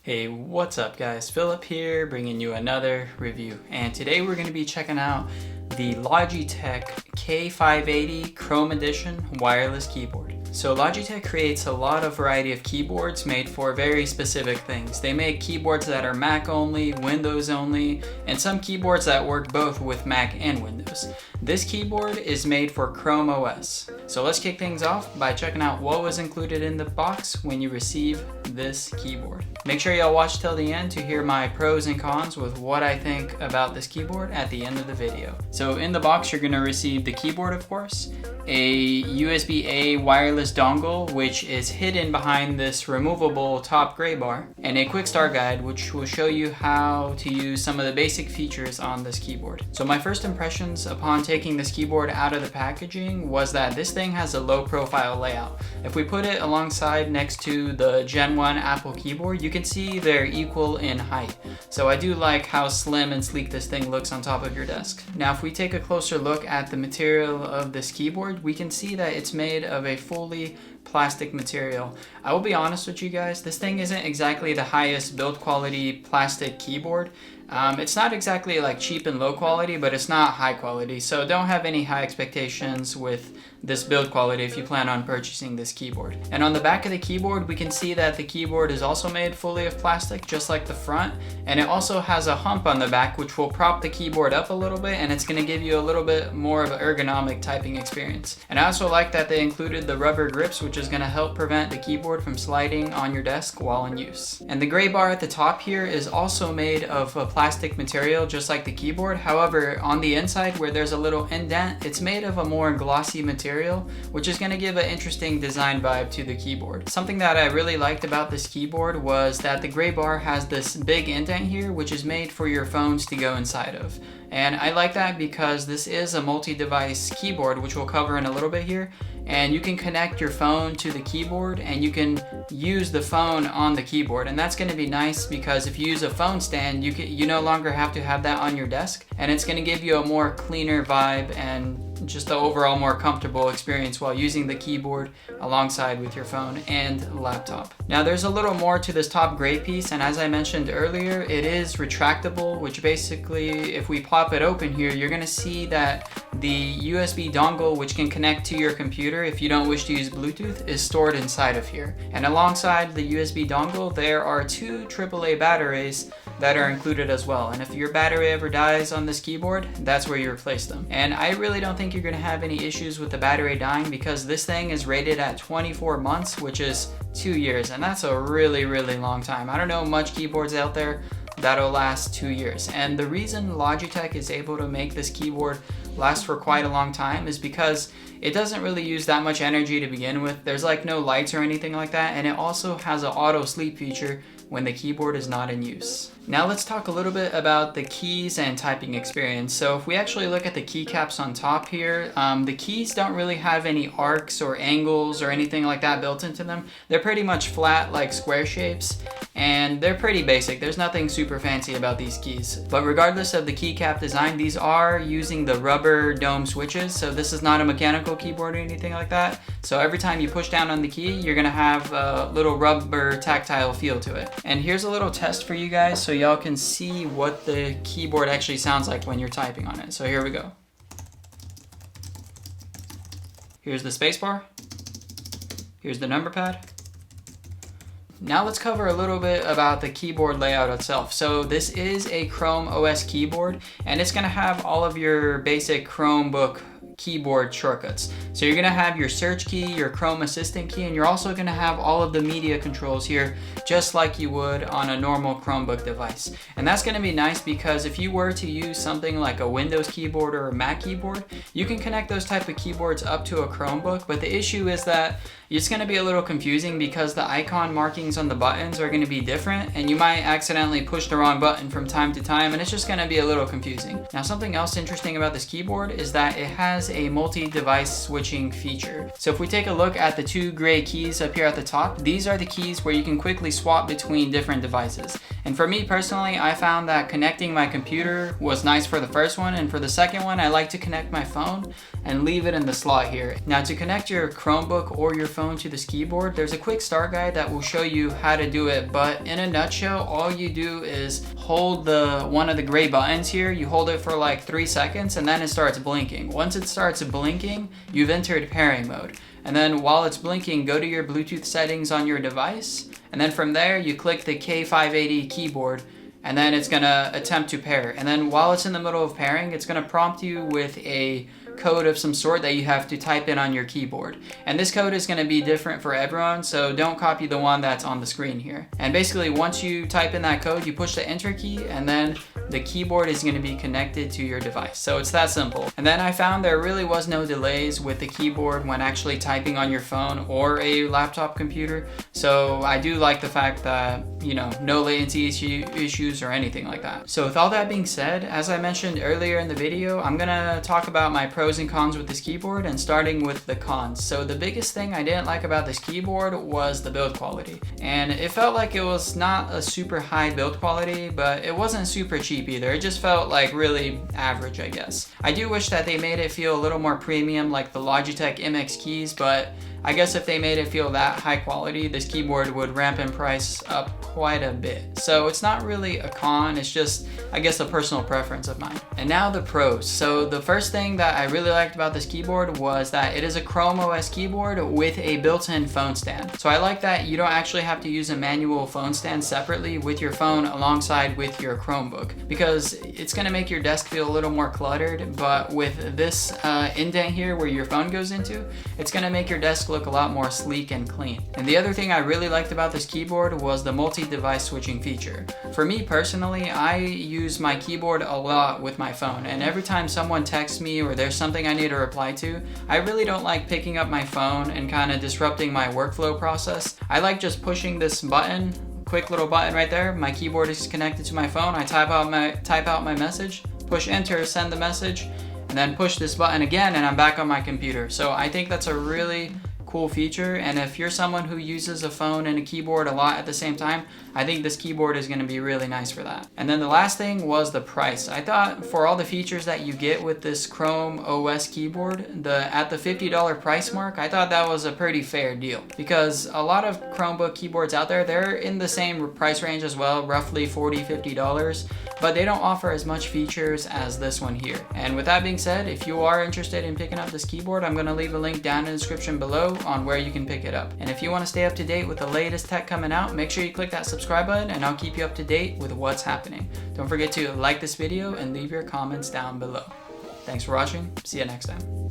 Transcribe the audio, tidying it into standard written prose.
Hey, what's up guys? Philip here, bringing you another review. And today we're going to be checking out the Logitech K580 Chrome Edition wireless keyboard. So Logitech creates a lot of variety of keyboards made for very specific things. They make keyboards that are Mac only, Windows only, and some keyboards that work both with Mac and Windows. This keyboard is made for Chrome OS. So let's kick things off by checking out what was included in the box when you receive this keyboard. Make sure y'all watch till the end to hear my pros and cons with what I think about this keyboard at the end of the video. So in the box you're going to receive the keyboard, of course, a USB-A wireless dongle which is hidden behind this removable top gray bar, and a quick start guide which will show you how to use some of the basic features on this keyboard. So my first impressions upon taking this keyboard out of the packaging was that this thing has a low profile layout. If we put it alongside next to the Gen 1 Apple keyboard, you can see they're equal in height. So I do like how slim and sleek this thing looks on top of your desk. Now if we take a closer look at the material of this keyboard, we can see that it's made of a fully plastic material. I will be honest with you guys, this thing isn't exactly the highest build quality plastic keyboard. It's not exactly like cheap and low quality, but it's not high quality, so don't have any high expectations with this build quality if you plan on purchasing this keyboard. And on the back of the keyboard, we can see that the keyboard is also made fully of plastic, just like the front, and it also has a hump on the back which will prop the keyboard up a little bit, and it's going to give you a little bit more of an ergonomic typing experience. And I also like that they included the rubber grips, which is going to help prevent the keyboard from sliding on your desk while in use. And the gray bar at the top here is also made of a plastic material, just like the keyboard. However, on the inside where there's a little indent, it's made of a more glossy material, which is going to give an interesting design vibe to the keyboard. Something that I really liked about this keyboard was that the gray bar has this big indent here, which is made for your phones to go inside of. And I like that because this is a multi-device keyboard, which we'll cover in a little bit here. And you can connect your phone to the keyboard and you can use the phone on the keyboard, and that's going to be nice because if you use a phone stand, you no longer have to have that on your desk, and it's going to give you a more cleaner vibe and just the overall more comfortable experience while using the keyboard alongside with your phone and laptop. Now there's a little more to this top gray piece, and as I mentioned earlier, it is retractable, which basically if we pop it open here, you're going to see that the USB dongle, which can connect to your computer if you don't wish to use Bluetooth, is stored inside of here. And alongside the USB dongle, there are two AAA batteries that are included as well. And if your battery ever dies on this keyboard, that's where you replace them. And I really don't think you're gonna have any issues with the battery dying because this thing is rated at 24 months, which is 2 years. And that's a really, really long time. I don't know much keyboards out there that'll last 2 years. And the reason Logitech is able to make this keyboard last for quite a long time is because it doesn't really use that much energy to begin with. There's like no lights or anything like that, and it also has an auto sleep feature when the keyboard is not in use. Now let's talk a little bit about the keys and typing experience. So if we actually look at the keycaps on top here, the keys don't really have any arcs or angles or anything like that built into them. They're pretty much flat, like square shapes, and they're pretty basic. There's nothing super fancy about these keys. But regardless of the keycap design, these are using the rubber dome switches, so this is not a mechanical keyboard or anything like that. So every time you push down on the key, you're gonna have a little rubber tactile feel to it. And here's a little test for you guys so y'all can see what the keyboard actually sounds like when you're typing on it. So here we go. Here's the spacebar. Here's the number pad. Now let's cover a little bit about the keyboard layout itself. So this is a Chrome OS keyboard, and it's gonna have all of your basic Chromebook keyboard shortcuts. So you're gonna have your search key, your Chrome Assistant key, and you're also gonna have all of the media controls here, just like you would on a normal Chromebook device. And that's gonna be nice because if you were to use something like a Windows keyboard or a Mac keyboard, you can connect those type of keyboards up to a Chromebook, but the issue is that it's going to be a little confusing because the icon markings on the buttons are going to be different, and you might accidentally push the wrong button from time to time, and it's just going to be a little confusing. Now something else interesting about this keyboard is that it has a multi-device switching feature. So if we take a look at the two gray keys up here at the top, these are the keys where you can quickly swap between different devices. And for me personally, I found that connecting my computer was nice for the first one, and for the second one, I like to connect my phone. and leave it in the slot here. Now to connect your Chromebook or your phone to this keyboard, there's a quick start guide that will show you how to do it, but in a nutshell, all you do is hold one of the gray buttons here, you hold it for like 3 seconds and then it starts blinking. Once it starts blinking, you've entered pairing mode. And then while it's blinking, go to your Bluetooth settings on your device, and then from there you click the K580 keyboard, and then it's gonna attempt to pair. And then while it's in the middle of pairing, it's gonna prompt you with a code of some sort that you have to type in on your keyboard. And this code is gonna be different for everyone, so don't copy the one that's on the screen here. And basically once you type in that code, you push the enter key, and then the keyboard is gonna be connected to your device. So it's that simple. And then I found there really was no delays with the keyboard when actually typing on your phone or a laptop computer. So I do like the fact that, you know, no latency issues or anything like that. So with all that being said, as I mentioned earlier in the video, I'm gonna talk about my pros and cons with this keyboard, and starting with the cons. So the biggest thing I didn't like about this keyboard was the build quality. And it felt like it was not a super high build quality, but it wasn't super cheap either. It just felt like really average, I guess. I do wish that they made it feel a little more premium like the Logitech MX keys, but I guess if they made it feel that high quality, this keyboard would ramp in price up quite a bit. So it's not really a con, it's just, I guess, a personal preference of mine. And now the pros. So the first thing that I really liked about this keyboard was that it is a Chrome OS keyboard with a built-in phone stand. So I like that you don't actually have to use a manual phone stand separately with your phone alongside with your Chromebook, because it's gonna make your desk feel a little more cluttered, but with this indent here where your phone goes into, it's gonna make your desk look a lot more sleek and clean. And the other thing I really liked about this keyboard was the multi-device switching feature. For me personally, I use my keyboard a lot with my phone, and every time someone texts me or there's something I need to reply to, I really don't like picking up my phone and kind of disrupting my workflow process. I like just pushing this button, quick little button right there. My keyboard is connected to my phone. I type out my message, push enter, send the message, and then push this button again and I'm back on my computer. So I think that's a really cool feature, and if you're someone who uses a phone and a keyboard a lot at the same time, I think this keyboard is going to be really nice for that. And then the last thing was the price. I thought for all the features that you get with this Chrome OS keyboard, at the $50 price mark, I thought that was a pretty fair deal, because a lot of Chromebook keyboards out there, they're in the same price range as well, roughly $40–50, but they don't offer as much features as this one here. And with that being said, if you are interested in picking up this keyboard, I'm going to leave a link down in the description below on where you can pick it up. And if you want to stay up to date with the latest tech coming out, make sure you click that subscribe button and I'll keep you up to date with what's happening. Don't forget to like this video and leave your comments down below. Thanks for watching. See you next time.